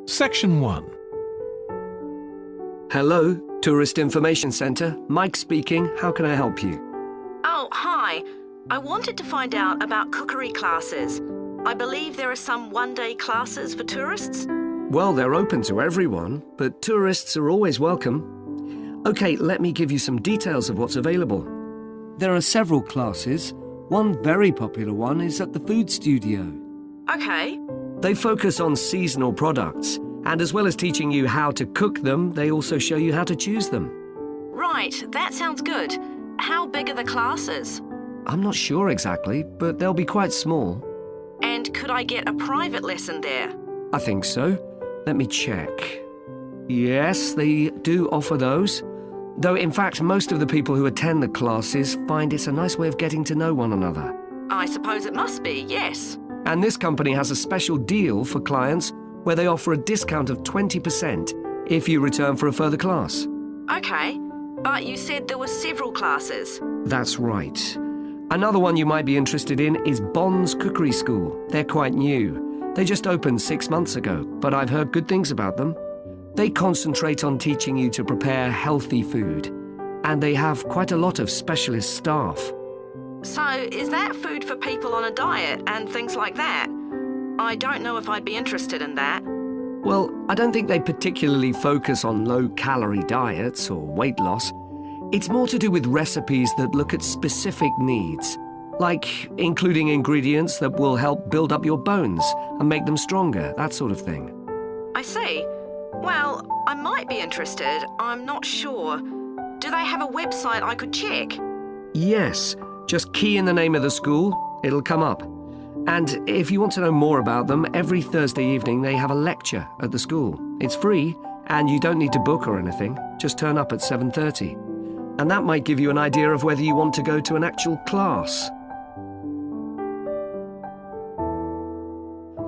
Section 1. Hello, Tourist Information Centre. Mike speaking. How can I help you? Oh, hi. I wanted to find out about cookery classes. I believe there are some one-day classes for tourists. Well, they're open to everyone, but tourists are always welcome. OK, let me give you some details of what's available. There are several classes. One very popular one is at the food studio. Okay. They focus on seasonal products, and as well as teaching you how to cook them, they also show you how to choose them. Right, that sounds good. How big are the classes? I'm not sure exactly, but they'll be quite small. And could I get a private lesson there? I think so. Let me check. Yes, they do offer those. Though, in fact, most of the people who attend the classes find it's a nice way of getting to know one another. I suppose it must be, yes. And this company has a special deal for clients where they offer a discount of 20% if you return for a further class. Okay, but you said there were several classes. That's right. Another one you might be interested in is Bond's Cookery School. They're quite new. They just opened 6 months ago, but I've heard good things about them. They concentrate on teaching you to prepare healthy food, and they have quite a lot of specialist staff. So, is that food for people on a diet and things like that? I don't know if I'd be interested in that. Well, I don't think they particularly focus on low-calorie diets or weight loss. It's more to do with recipes that look at specific needs, like including ingredients that will help build up your bones and make them stronger, that sort of thing. I see. Well, I might be interested. I'm not sure. Do they have a website I could check? Yes. Just key in the name of the school, it'll come up. And if you want to know more about them, every Thursday evening they have a lecture at the school. It's free, and you don't need to book or anything. Just turn up at 7:30. And that might give you an idea of whether you want to go to an actual class.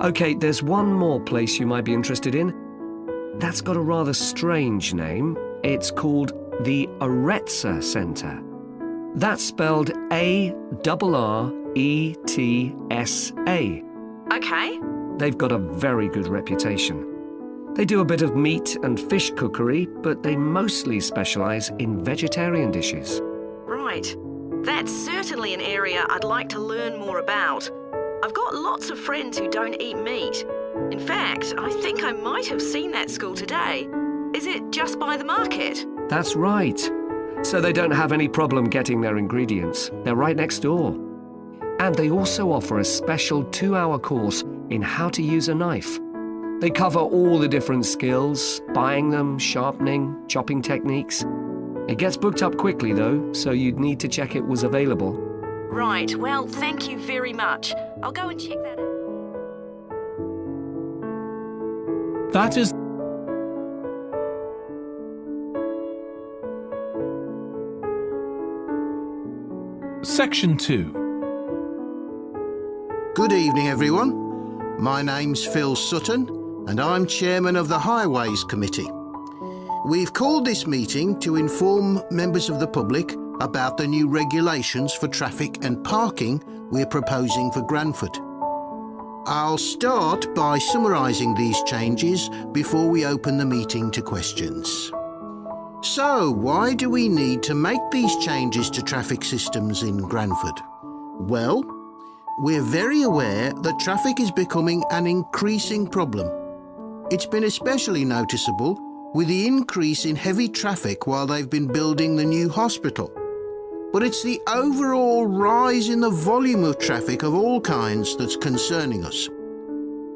OK, there's one more place you might be interested in. That's got a rather strange name. It's called the Aretsa Centre. That's spelled A-R-R-E-T-S-A. Okay. They've got a very good reputation. They do a bit of meat and fish cookery, but they mostly specialise in vegetarian dishes. Right. That's certainly an area I'd like to learn more about. I've got lots of friends who don't eat meat. In fact, I think I might have seen that school today. Is it just by the market? That's right. So they don't have any problem getting their ingredients. They're right next door. And they also offer a special 2-hour course in how to use a knife. They cover all the different skills, buying them, sharpening, chopping techniques. It gets booked up quickly though, so you'd need to check it was available. Right, well, thank you very much. I'll go and check that out. That is Section 2. Good evening, everyone. My name's Phil Sutton, and I'm chairman of the Highways Committee. We've called this meeting to inform members of the public about the new regulations for traffic and parking we're proposing for Granford. I'll start by summarising these changes before we open the meeting to questions. So, why do we need to make these changes to traffic systems in Granford? Well, we're very aware that traffic is becoming an increasing problem. It's been especially noticeable with the increase in heavy traffic while they've been building the new hospital. But it's the overall rise in the volume of traffic of all kinds that's concerning us.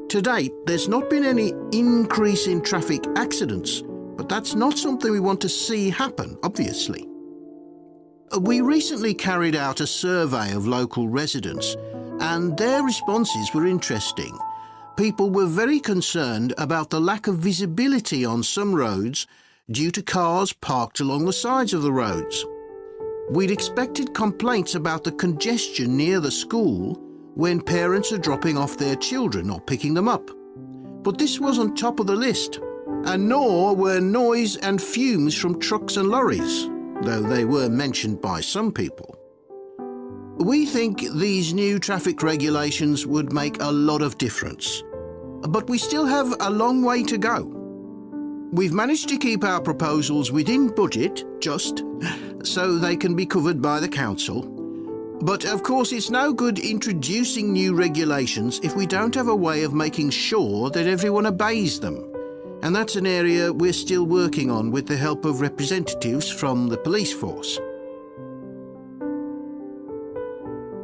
To date, there's not been any increase in traffic accidents, but that's not something we want to see happen, obviously. We recently carried out a survey of local residents, and their responses were interesting. People were very concerned about the lack of visibility on some roads due to cars parked along the sides of the roads. We'd expected complaints about the congestion near the school when parents are dropping off their children or picking them up. But this wasn't top of the list, and nor were noise and fumes from trucks and lorries, though they were mentioned by some people. We think these new traffic regulations would make a lot of difference. but we still have a long way to go. We've managed to keep our proposals within budget, just, so they can be covered by the council. But of course it's no good introducing new regulations if we don't have a way of making sure that everyone obeys them. And that's an area we're still working on with the help of representatives from the police force.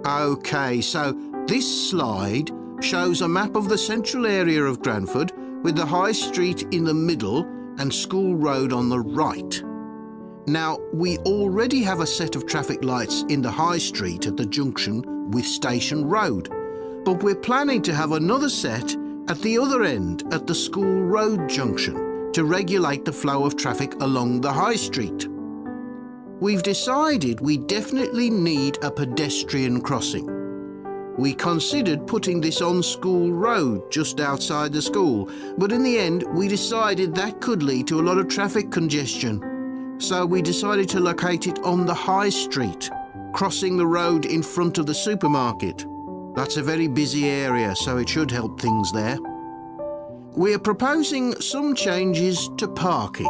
OK, so this slide shows a map of the central area of Granford with the High Street in the middle and School Road on the right. Now, we already have a set of traffic lights in the High Street at the junction with Station Road, but we're planning to have another set at the other end at the School Road junction to regulate the flow of traffic along the High Street. We've decided we definitely need a pedestrian crossing. We considered putting this on School Road just outside the school, but in the end we decided that could lead to a lot of traffic congestion. So we decided to locate it on the High Street, crossing the road in front of the supermarket. That's a very busy area, so it should help things there. We're proposing some changes to parking.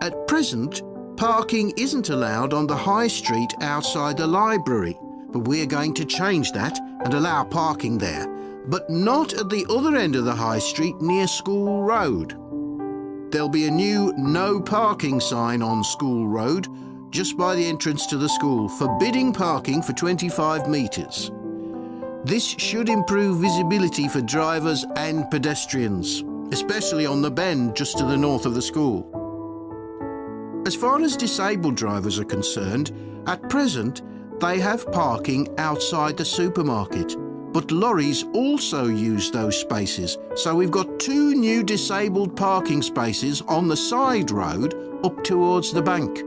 At present, parking isn't allowed on the High Street outside the library, but we're going to change that and allow parking there, but not at the other end of the High Street near School Road. There'll be a new no parking sign on School Road just by the entrance to the school, forbidding parking for 25 metres. This should improve visibility for drivers and pedestrians, especially on the bend just to the north of the school. As far as disabled drivers are concerned, at present they have parking outside the supermarket, but lorries also use those spaces, so we've got 2 new disabled parking spaces on the side road up towards the bank.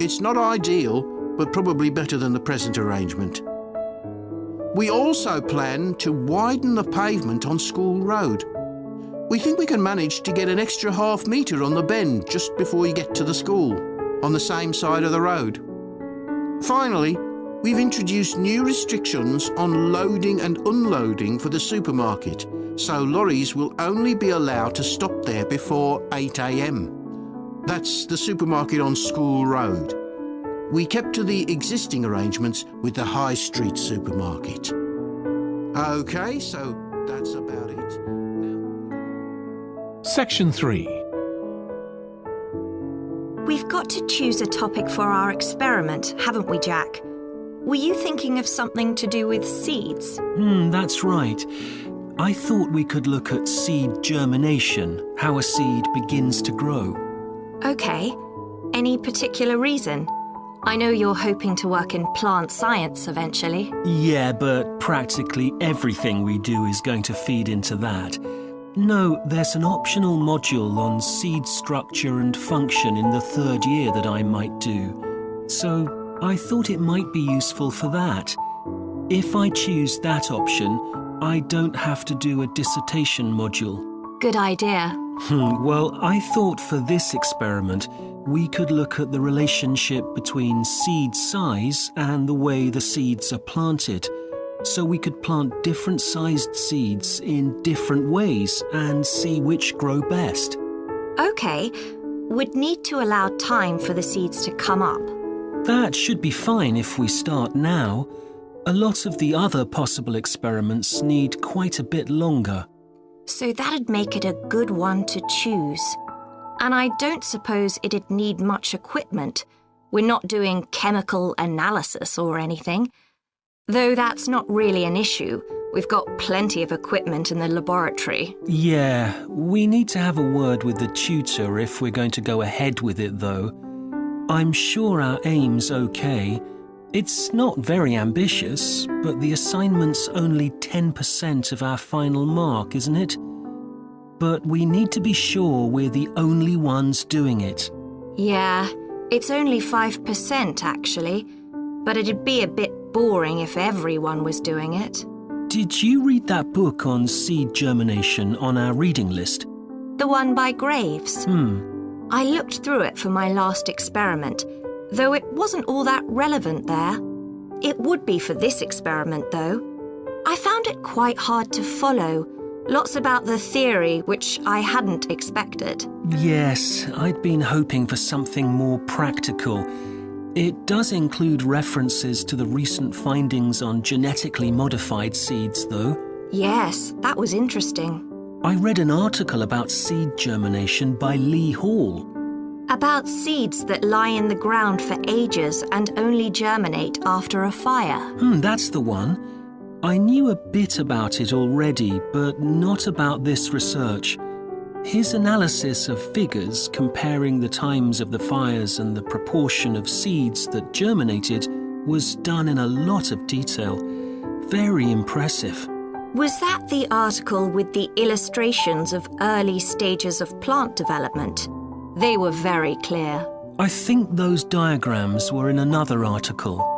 It's not ideal, but probably better than the present arrangement. We also plan to widen the pavement on School Road. We think we can manage to get an extra ½ metre on the bend just before you get to the school, on the same side of the road. Finally, we've introduced new restrictions on loading and unloading for the supermarket, so lorries will only be allowed to stop there before 8 a.m. That's the supermarket on School Road. We kept to the existing arrangements with the High Street supermarket. OK, so that's about it. Section 3. We've got to choose a topic for our experiment, haven't we, Jack? Were you thinking of something to do with seeds? That's right. I thought we could look at seed germination, how a seed begins to grow. OK. Any particular reason? I know you're hoping to work in plant science eventually. Yeah, but practically everything we do is going to feed into that. No, there's an optional module on seed structure and function in the 3rd year that I might do. So I thought it might be useful for that. If I choose that option, I don't have to do a dissertation module. Good idea. Well, I thought for this experiment, we could look at the relationship between seed size and the way the seeds are planted. So we could plant different sized seeds in different ways and see which grow best. OK. We'd need to allow time for the seeds to come up. That should be fine if we start now. A lot of the other possible experiments need quite a bit longer. So that'd make it a good one to choose. And I don't suppose it'd need much equipment. We're not doing chemical analysis or anything. Though that's not really an issue. We've got plenty of equipment in the laboratory. Yeah, we need to have a word with the tutor if we're going to go ahead with it, though. I'm sure our aim's okay. It's not very ambitious, but the assignment's only 10% of our final mark, isn't it? But we need to be sure we're the only ones doing it. Yeah, it's only 5% actually, but it'd be a bit boring if everyone was doing it. Did you read that book on seed germination on our reading list? The one by Graves? I looked through it for my last experiment, though it wasn't all that relevant there. It would be for this experiment, though. I found it quite hard to follow. Lots about the theory, which I hadn't expected. Yes, I'd been hoping for something more practical. It does include references to the recent findings on genetically modified seeds, though. Yes, that was interesting. I read an article about seed germination by Lee Hall. About seeds that lie in the ground for ages and only germinate after a fire. That's the one. I knew a bit about it already, but not about this research. His analysis of figures comparing the times of the fires and the proportion of seeds that germinated was done in a lot of detail. Very impressive. Was that the article with the illustrations of early stages of plant development? They were very clear. I think those diagrams were in another article.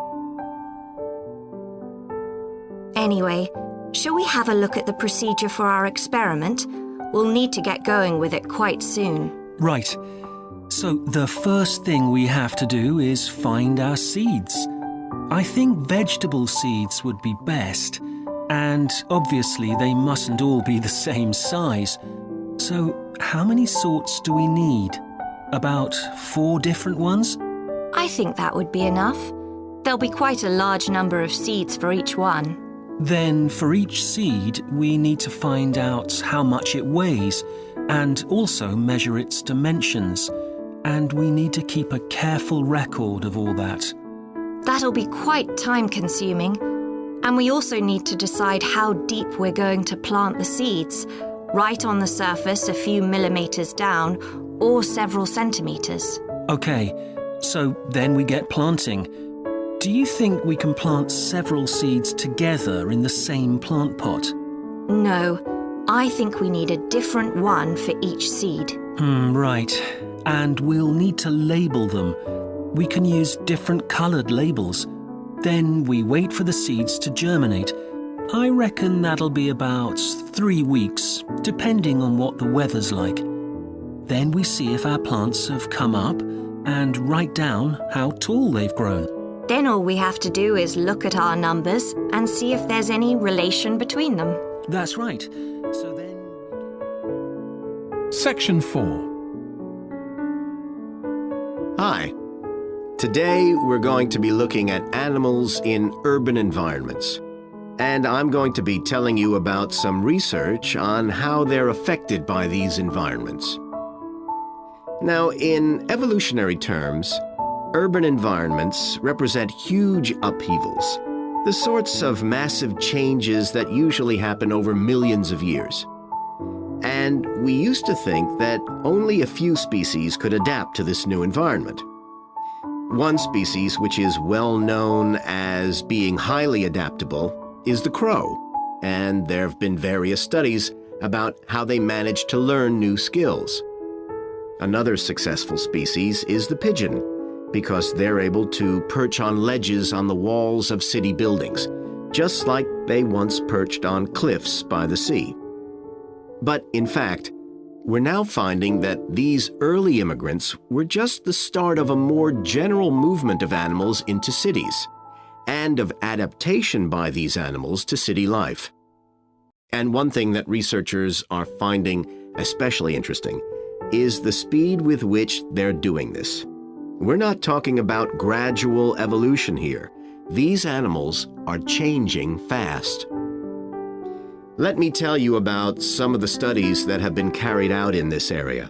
Anyway, shall we have a look at the procedure for our experiment? We'll need to get going with it quite soon. Right. So the first thing we have to do is find our seeds. I think vegetable seeds would be best. And obviously they mustn't all be the same size. So how many sorts do we need? About 4 different ones? I think that would be enough. There'll be quite a large number of seeds for each one. Then for each seed, we need to find out how much it weighs and also measure its dimensions. And we need to keep a careful record of all that. That'll be quite time-consuming. And we also need to decide how deep we're going to plant the seeds. Right on the surface, a few millimeters down, or several centimeters. Okay, so then we get planting. Do you think we can plant several seeds together in the same plant pot? No, I think we need a different one for each seed. Right. And we'll need to label them. We can use different coloured labels. Then we wait for the seeds to germinate. I reckon that'll be about 3 weeks, depending on what the weather's like. Then we see if our plants have come up and write down how tall they've grown. Then all we have to do is look at our numbers and see if there's any relation between them. That's right. So then... Section 4. Hi. Today we're going to be looking at animals in urban environments. And I'm going to be telling you about some research on how they're affected by these environments. Now, in evolutionary terms, urban environments represent huge upheavals, the sorts of massive changes that usually happen over millions of years. And we used to think that only a few species could adapt to this new environment. One species which is well known as being highly adaptable is the crow, and there have been various studies about how they manage to learn new skills. Another successful species is the pigeon, because they're able to perch on ledges on the walls of city buildings, just like they once perched on cliffs by the sea. But in fact, we're now finding that these early immigrants were just the start of a more general movement of animals into cities, and of adaptation by these animals to city life. And one thing that researchers are finding especially interesting is the speed with which they're doing this. We're not talking about gradual evolution here. These animals are changing fast. Let me tell you about some of the studies that have been carried out in this area.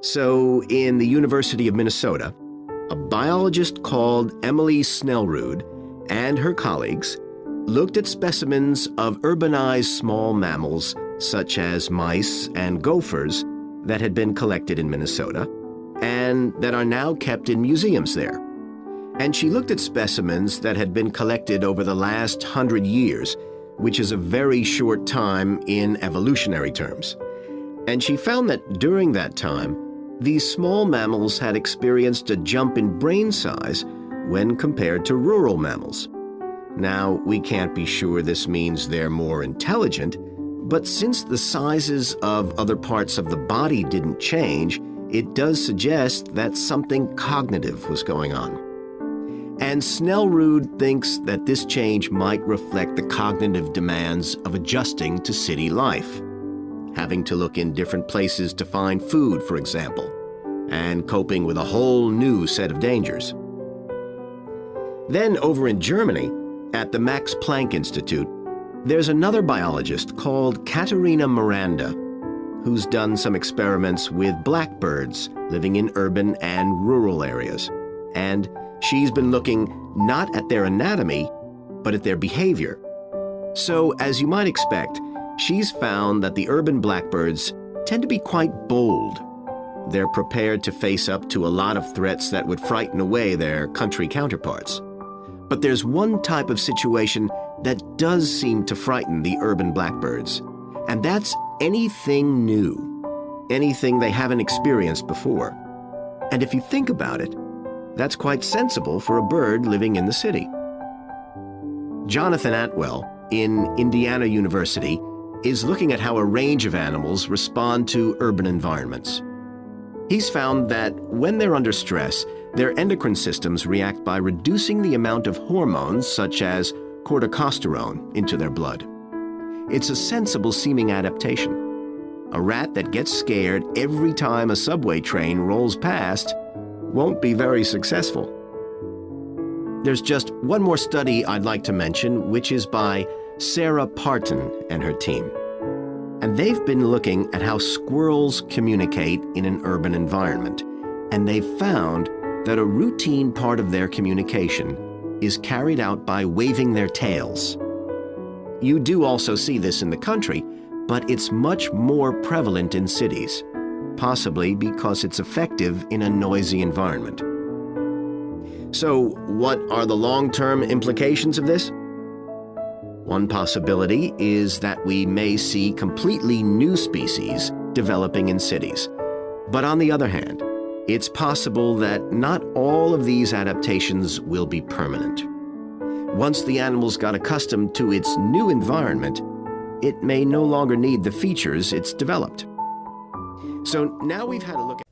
So, in the University of Minnesota, a biologist called Emily Snellrud and her colleagues looked at specimens of urbanized small mammals such as mice and gophers that had been collected in Minnesota and that are now kept in museums there. And she looked at specimens that had been collected over the last 100 years, which is a very short time in evolutionary terms. And she found that during that time, these small mammals had experienced a jump in brain size when compared to rural mammals. Now, we can't be sure this means they're more intelligent, but since the sizes of other parts of the body didn't change, it does suggest that something cognitive was going on. And Snellrud thinks that this change might reflect the cognitive demands of adjusting to city life, having to look in different places to find food, for example, and coping with a whole new set of dangers. Then over in Germany, at the Max Planck Institute, there's another biologist called Katharina Miranda, who's done some experiments with blackbirds living in urban and rural areas. And she's been looking not at their anatomy, but at their behavior. So, as you might expect, she's found that the urban blackbirds tend to be quite bold. They're prepared to face up to a lot of threats that would frighten away their country counterparts. But there's one type of situation that does seem to frighten the urban blackbirds, and that's anything new, anything they haven't experienced before. And if you think about it, that's quite sensible for a bird living in the city. Jonathan Atwell in Indiana University is looking at how a range of animals respond to urban environments. He's found that when they're under stress, their endocrine systems react by reducing the amount of hormones such as corticosterone into their blood. It's a sensible-seeming adaptation. A rat that gets scared every time a subway train rolls past won't be very successful. There's just one more study I'd like to mention, which is by Sarah Parton and her team. And they've been looking at how squirrels communicate in an urban environment. And they've found that a routine part of their communication is carried out by waving their tails. You do also see this in the country, but it's much more prevalent in cities, possibly because it's effective in a noisy environment. So, what are the long-term implications of this? One possibility is that we may see completely new species developing in cities. But on the other hand, it's possible that not all of these adaptations will be permanent. Once the animals got accustomed to its new environment, it may no longer need the features it's developed. So now we've had a look at